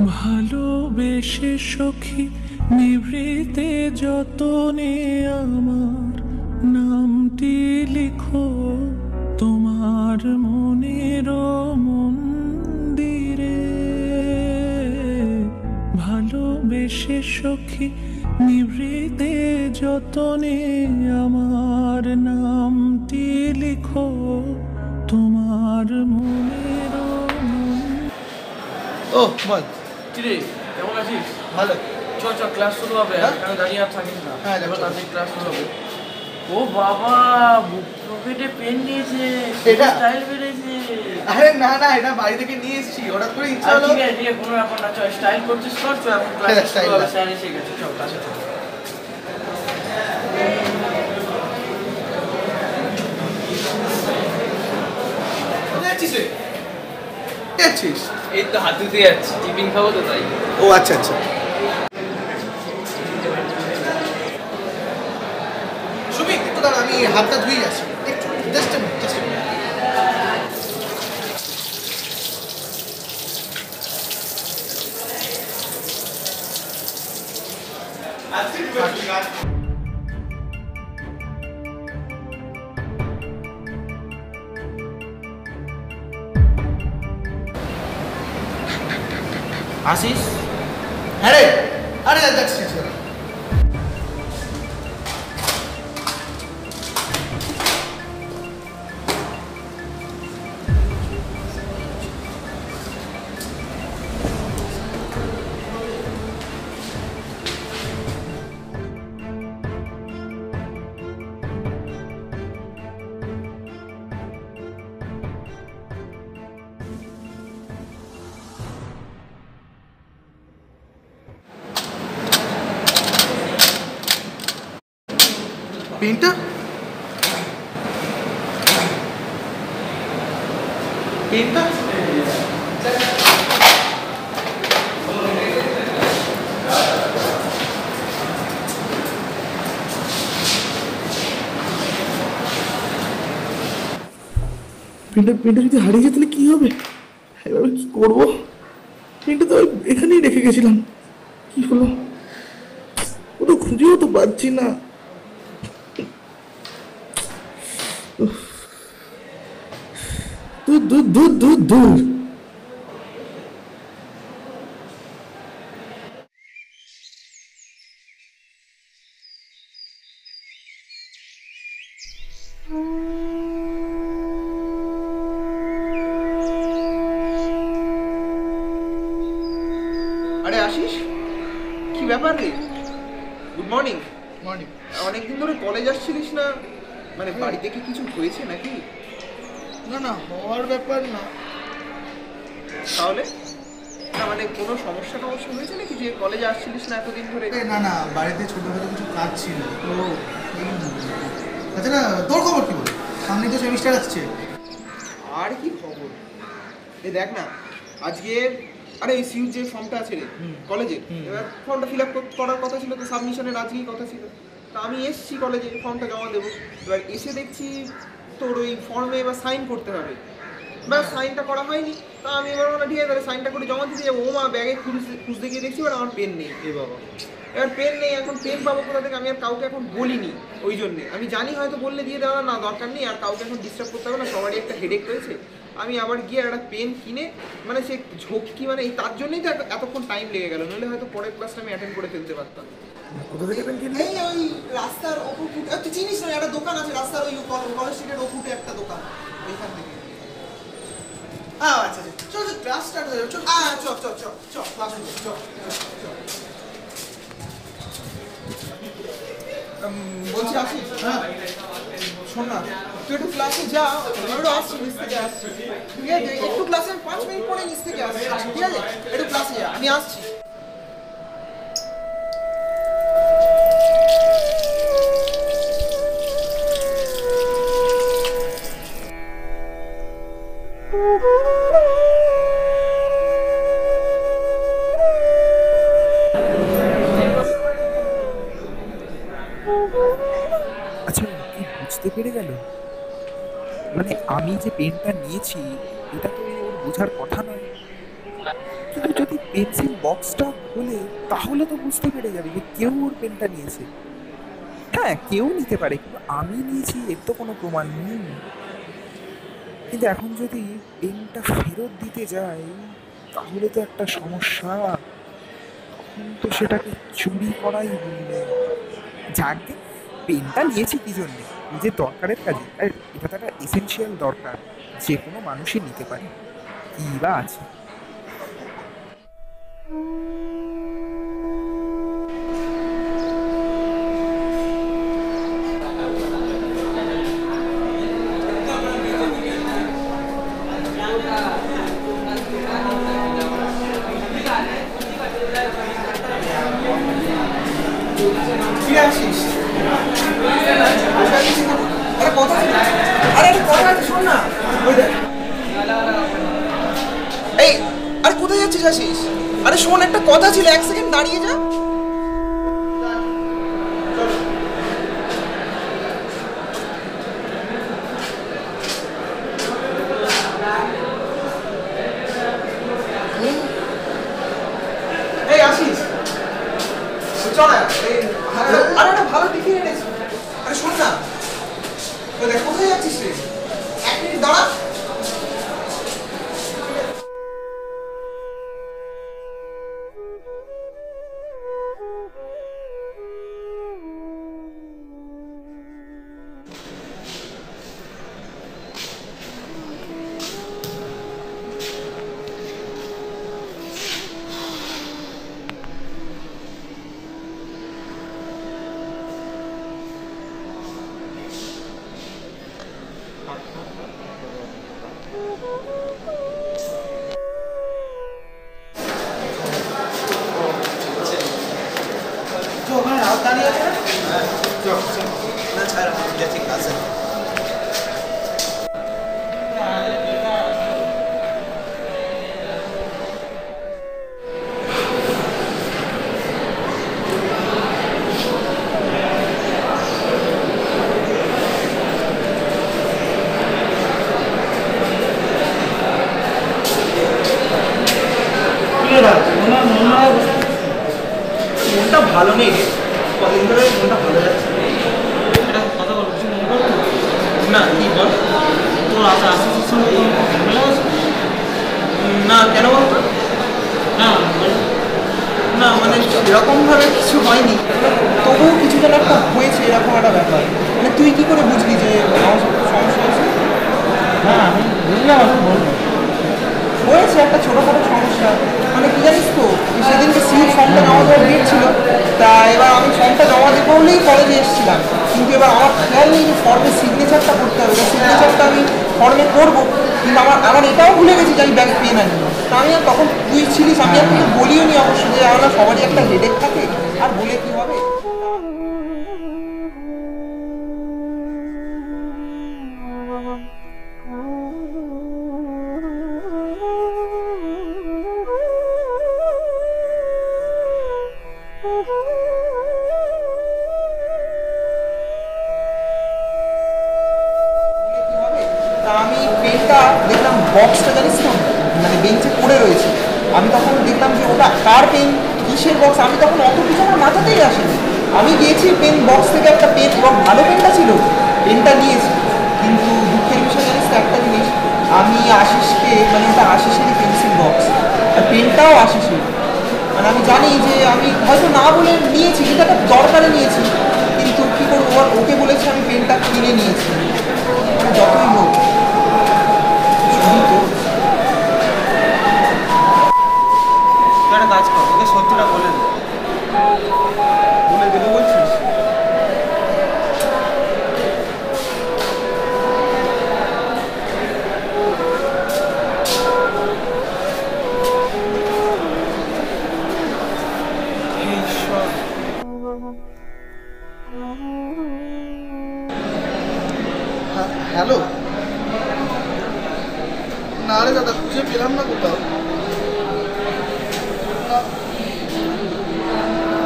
ভালোবেসে সখী নিভৃতে যতনে আমার নামটি লিখো তোমার মনের মন্দিরে। ভালোবেসে সখী নিভৃতে যতনে আমার নামটি লিখো তোমার মনের ও বল কিরে কেমন আছিস? ভালো। চল চল ক্লাস শুরু হবে। আমি দাঁড়িয়ে আর থাকিস না। হ্যাঁ এবার তাড়াতাড়ি ক্লাস শুরু হবে। ও বাবা পকেটে পেন নিয়েছে, এটা স্টাইল বেরিয়েছে। আরে না না, এটা বাড়ি থেকে নিয়ে এসেছি, হঠাৎ করে ইচ্ছা হলো। ঠিক আছে ঠিক আছে, কোনো ব্যাপার না। চল স্টাইল করছিস কর, চল এখন ক্লাস শুরু হবে। স্যার এসে গেছে, চল ক্লাসে চল। যাচ্ছিস? এই তো হাত ধুতে যাচ্ছি, টিফিন খাবো তো তাই। ও আচ্ছা আচ্ছা। সুমিত একটু দাঁড়া, আমি হাতটা ধুয়ে আসি একটু, just a minute, just a minute. আসিস? হ্যাঁ রে, আরে যাচ্ছি। পেনটা পেনটা পেনটা যদি হারিয়ে যায় তাহলে কি হবে? এবার কি করবো? পেনটা তো এখানেই রেখে গেছিলাম, কি হলো? ওটা খুঁজেও তো পাচ্ছি না। দূর দূর দূর দূর দূর। আরে আশিস, কি ব্যাপার রে? Good morning. মর্নিং। অনেকদিন ধরে কলেজ আসছিলিস না, মানে বাড়িতে কি কিছু হয়েছে নাকি? না না, হওয়ার ব্যাপার না। তাহলে না মানে কোনো সমস্যা টমস্যা হয়েছে নাকি যে কলেজে আসছিলিস না এতদিন ধরে? না না, বাড়িতে ছোটখাটো কিছু কাজ ছিল তো। আচ্ছা, তোর খবর কি বল? সামনে তো সেমিস্টার আসছে। আর কি খবর? এই দেখ না, আজকে আরে এই সিউর যে ফর্মটা আছে রে কলেজে, এবার ফর্মটা ফিল আপ করার কথা ছিল, তো সাবমিশনের আজকেই কথা ছিল। তা আমি এসছি কলেজে ফর্মটা জমা দেবো। এবার এসে দেখছি তোর ওই ফর্মে এবার সাইন করতে হবে, এবার সাইনটা করা হয়নি। তা আমি এবার মানে ঠিক আছে তাহলে সাইনটা করে জমা দিতে যাবো। ও মা ব্যাগে খুঁজতে গিয়ে দেখছি এবার আমার পেন নেই। এ বাবা, এবার পেন নেই, এখন পেন পাবো কোথা থেকে? আমি আর কাউকে এখন বলিনি, ওই জন্যে আমি জানি হয়তো বললে দিয়ে দেওয়ার না দরকার নেই, আর কাউকে এখন ডিস্টার্ব করতে হবে না, সবারই একটা হেডেক রয়েছে। আমি আবার গিয়ে একটা পেন কিনে মানে সে ঝোঁকি মানে এই তার জন্যই তো এতক্ষণ টাইম লেগে গেল, নইলে হয়তো পরের ক্লাসটা আমি অ্যাটেন্ড করে ফেলতে পারতাম। কোথা থেকে পেন কিনলি? এই ওই রাস্তার ওপর ফুটে, তুই চিনিস না একটা দোকান আছে রাস্তার ওই কলেজ স্ট্রিটের ওপরে একটা দোকান, ওইখান থেকে। আচ্ছা চল চল, ক্লাস স্টার্ট হয়ে যাবে, চল চল চল চল চল ক্লাস হয়ে যাবে, চল চল। বলছি আসিস? হ্যাঁ শোন না, তুই একটু ক্লাসে যা, আমি একটু আসছি, নিচ থেকে আসছি, ঠিক আছে? একটু ক্লাসে 5 মিনিট পরে নিচ থেকে আসছি, ঠিক আছে? একটু ক্লাসে যা, আমি আসছি। আচ্ছা, কি বুঝতে পেরে গেল? মানে আমি যে পেনটা নিয়েছি এটা তো ওর বোঝার কথা নয়, কিন্তু যদি পেন্সিল বক্সটা খোলে তাহলে তো বুঝতে পেরে যাবে যে কেউ ওর পেনটা নিয়েছে। হ্যাঁ, কেউ নিতে পারে, কিন্তু আমি নিয়েছি এর তো কোনো প্রমাণ নেই। কিন্তু এখন যদি পেনটা ফেরত দিতে যাই তাহলে তো একটা সমস্যা, তখন তো সেটাকে চুরি করাই বলবে। যাকে পেনটা নিয়েছি কি জন্যে, নিজের দরকারের কাজে, আর এটা তো একটা এসেনশিয়াল দরকার, যে কোনো মানুষই নিতে পারে, কি বা আছে। কি আসিস? আরে কথা ছিল। আরে একটা কথা আছে, শোন না। ওই দেখ। এই, আরে কোথায় যাচ্ছিস আসিস? আরে শোন, একটা কথা ছিল, 1 সেকেন্ড দাঁড়িয়ে যা। এই আসিস, চল না। আরে একটা ভালো টিফিন এনেছি। আরে শোন না, ওই দেখ কোথায় যাচ্ছিস রে? 1 মিনিট দাঁড়া। ওখানে রাত দাঁড়িয়ে আছে না? চল চল, না ছাড়, ঠিক আছে। মনটা ভালো নেই রে, কদিন ধরে মনটা ভালো যাচ্ছে একটা কথা বলবো, কিছু মনে করো না। কি বল? তোর আসার সঙ্গে ঝামেলা আছে? না, কেন বলতো? না বল। না মানে সেরকম ভাবে কিছু হয়নি, তবুও কিছু যেন একটা হয়েছে, এরকম একটা ব্যাপার। মানে তুই কি করে বুঝলি যে আমার সাথে সমস্যা হয়েছে? হ্যাঁ আমি বুঝলাম, আমি বলবো। হয়েছে একটা ছোটোখাটো সমস্যা। মানে কি জানিস তো, সেদিনকে সিউর ফর্মটা জমা দেওয়ার ডেট ছিল, তা এবার আমি ফর্মটা জমা দেবো বলেই কলেজে এসেছিলাম, কিন্তু এবার আমার খেয়াল নেই যে ফর্মে সিগনেচারটা করতে হবে। সিগনেচারটা আমি ফর্মে করবো, কিন্তু আমার এটাও ভুলে গেছি যে আমি ব্যাংক পেন আনি। তা আমি আর তখন তুই ছিলিস, আমি আর তোকে বলিও নি অবশ্য, যে আমরা সবারই একটা হেডেক থাকে, আর বলে কি হবে। তা আমি পেনটা দেখলাম, বক্সটা জানিস তো মানে বেঞ্চে পড়ে রয়েছে। আমি তখন দেখলাম যে ওটা কার পেন, কিসের বক্স, আমি তখন অত কিছু আমার মাথাতেই আসেনি। আমি গিয়েছি পেন বক্স থেকে একটা পেন, এবং ভালো পেনটা ছিল, পেনটা নিয়েছি। কিন্তু দুঃখের বিষয় জানিস তো একটা জিনিস, আমি আশিসকে, মানে ওটা আশিসেরই পেন্সিল বক্স, আর পেনটাও আশিসের। মানে আমি জানি যে আমি হয়তো না বলে নিয়েছি, কিন্তু একটা দরকারে নিয়েছি, কিন্তু কী করবো, ওকে বলেছি আমি পেনটা কিনে নিয়েছি। মানে যতই হোক শুধু তো তুই একটা কাজ কর, ওকে সত্যিটা বলে দে। বলে দেবো বলছিস? হ্যালো, না রে দাদা, খুঁজে পেলাম না কোথাও।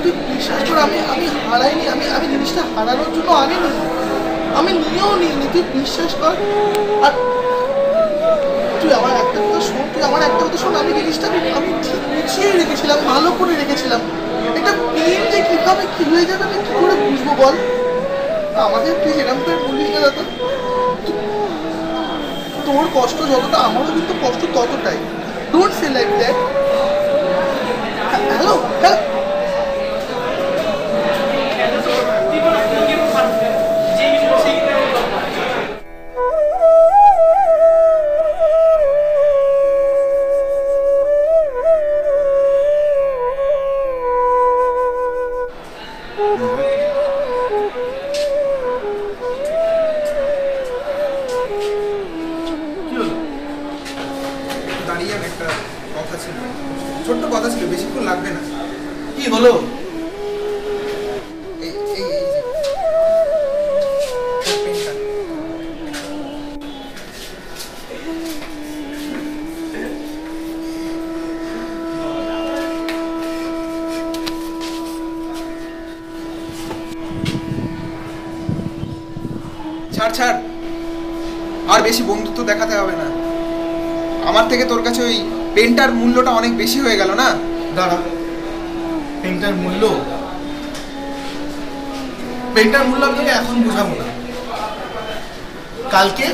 তুই বিশ্বাস কর, আমি হারাইনি, আমি জিনিসটা হারানোর জন্য আনিনি, আমি নিয়েও নিইনি, তুই বিশ্বাস কর। আর তুই আমার একটা কথা শোন, আমি জিনিসটা আমি ঠিক রেখেছিলাম, ভালো করে রেখেছিলাম। একটা পেন যে কিভাবে কি হয়ে যাবে আমি কি করে বুঝবো বল? আমাদের প্লিজ এরকম করে বলিস না দাদা। তোর কষ্ট যতটা, আমারও কিন্তু কষ্ট ততটাই। Don't say like that. Hello hello, দাঁড়িয়ে একটা কথা ছিল, ছোট্ট কথা ছিল, বেশিক্ষণ লাগবে না। কি হলো? এই এই এই যে, তোর পেনটা। ছাড় ছাড়, আর বেশি বন্ধুত্ব দেখাতে হবে না। আমার থেকে তোর কাছে ওই পেনটার মূল্যটা অনেক বেশি হয়ে গেল না। দাঁড়া, পেনটার মূল্য আমি তোকে এখন বুঝাবো না। কালকে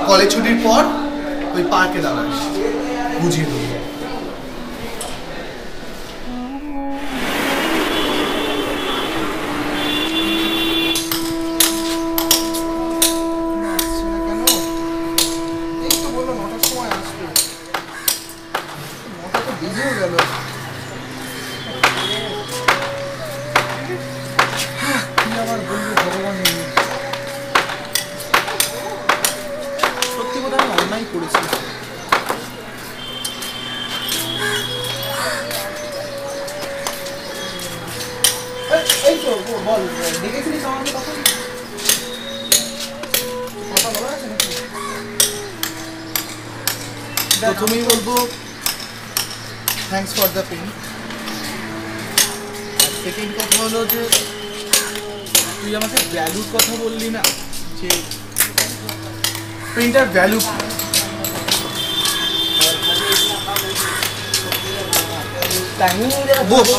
কলেজ ছুটির পর ওই পার্কে দাঁড়াস, বুঝিয়ে দেবো। আসছে না কেন? এই তো বললো 9টার সময় আসবে, 9টা তো বেজেও গেল। কি আবার বলবো ভগবান, সত্যি কথা আমি অন্যায় করেছি। এই তো বল, দেখেছিলিস আমাকে তখন? কথা বলা আছে নাকি? প্রথমেই বলবো থ্যাঙ্কস ফর দ্য পেন। আর সেকেন্ড কথা হলো যে তুই আমাকে ভ্যালুর কথা বললি না, যে পেনটার ভ্যালু কি। বস।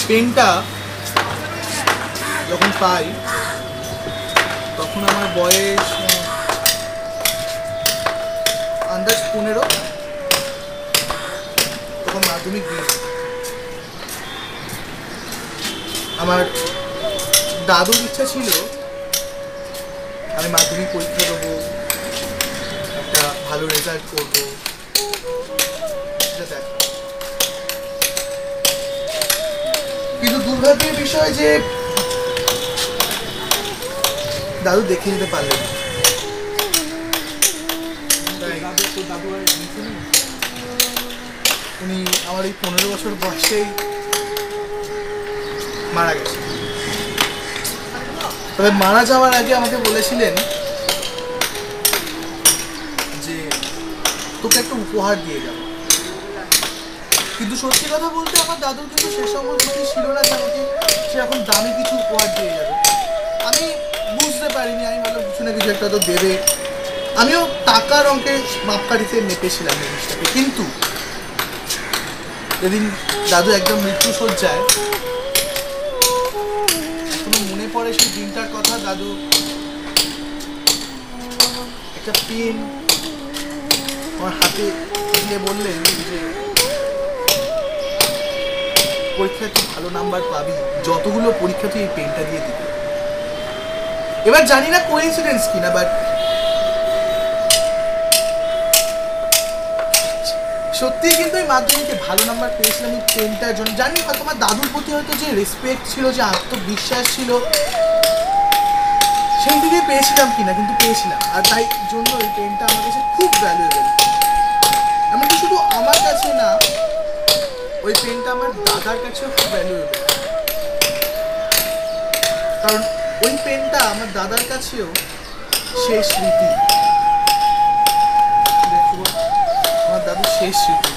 পেনটা যখন পাই তখন আমার বয়স আন্দাজ 15, তখন মাধ্যমিক দিয়েছি। আমার দাদুর ইচ্ছা ছিল আমি মাধ্যমিক পরীক্ষা দেবো, একটা ভালো রেজাল্ট করবো, সেটা দেখা। কিন্তু দুর্ভাগ্যের বিষয় যে দাদু দেখে নিতে পারলেন না। উনি আমার এই 15 বছর বয়সেই মারা গেছে। তবে মারা যাওয়ার আগে আমাকে বলেছিলেন যে তোকে একটা উপহার দিয়ে যাবো। কিন্তু সত্যি কথা বলতে আমার দাদুর কিন্তু সে সময় কিছু ছিল না যে আমাকে সে এখন দামি কিছু উপহার দিয়ে যাবে। আমি বুঝতে পারিনি, আমি ভালো কিছু না কিছু একটা তো দেবে। আমিও টাকার অঙ্কে মাপকাঠিতে মেপেছিলাম জিনিসটাকে। কিন্তু যেদিন দাদু একদম মৃত্যুশয্যায়, এখনো মনে পড়ে সেই দিনটার কথা। দাদু একটা পেন আমার হাতে দিয়ে বললেন যে পরীক্ষায় তুই ভালো নাম্বার পাবি, যতগুলো পরীক্ষা তুই এই পেনটা দিয়ে দিবি। এবার জানি না কোইন্সিডেন্স কিনা, বাট সত্যি কিন্তু এই মাধ্যমিকে ভালো নাম্বার পেয়েছিলাম এই পেনটার জন্য। জানি হয়তো আমার দাদুর প্রতি হয়তো যে রেসপেক্ট ছিল, যে আত্মবিশ্বাস ছিল, সেই থেকে পেয়েছিলাম কিনা, কিন্তু পেয়েছিলাম। আর তাই জন্য এই পেনটা আমার কাছে খুব ভ্যালুয়েবল। এমনকি শুধু আমার কাছে না, ওই পেনটা আমার দাদার কাছেও খুব ভ্যালুয়েবল। কারণ ওই পেনটা আমার দাদার কাছেও শেষ স্মৃতি। আমার দাদুর শেষ স্মৃতি।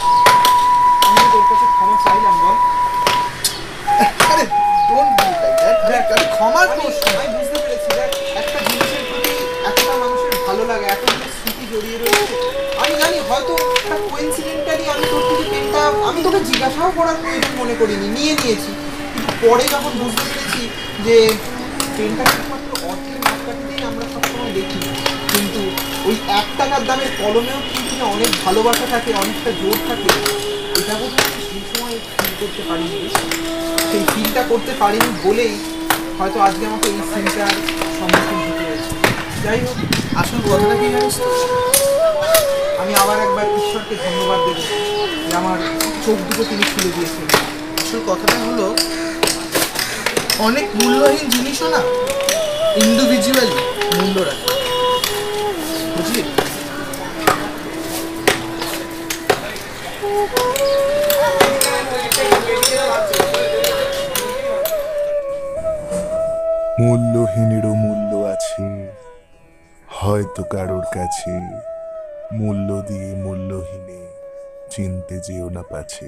আমি তোর কাছে ক্ষমা চাইলাম বল। আরে ডোন্ট বি লাইক দ্যাট। ক্ষমার প্রশ্ন। আমি বুঝতে পেরেছি, দেখ একটা জিনিসের প্রতি এতটা মানুষের জড়িয়ে রয়েছে। আমি জানি হয়তো একটা কোইন্সিডেন্টালি আমি তোর থেকে পেনটা আমি তোকে জিজ্ঞাসাও করার প্রয়োজন মনে করিনি, নিয়ে নিয়েছি। কিন্তু পরে যখন বুঝতে পেরেছি যে পেনটা শুধুমাত্র অর্থের মাপকাঠিতেই আমরা সবসময় দেখি, কিন্তু ওই 1 টাকার দামের কলমেও কিন্তু না অনেক ভালোবাসা থাকে, অনেকটা জোর থাকে। এটা বোধহয় আমি সেই সময় ফিল করতে পারিনি। সেই ফিলটা করতে পারিনি বলেই হয়তো আজকে আমাকে এই সিনটার সম্মুখীন হতে হয়েছে। যাই হোক, আসল কথাটা কি জানিস তো? আমি আবার একবার ঈশ্বরকে ধন্যবাদ দেবো যে আমার চোখ দুটো তিনি খুলে দিয়েছেন। আসল কথাটা হলো, অনেক মূল্যহীন জিনিসও না ইন্ডিভিজুয়ালি মূল্য রাখে, বুঝলি? মূল্যহীনেরও মূল্য আছে, হয়তো কারোর কাছে। মূল্য দিয়ে মূল্যহীনে চিনতে যেও না পাছে।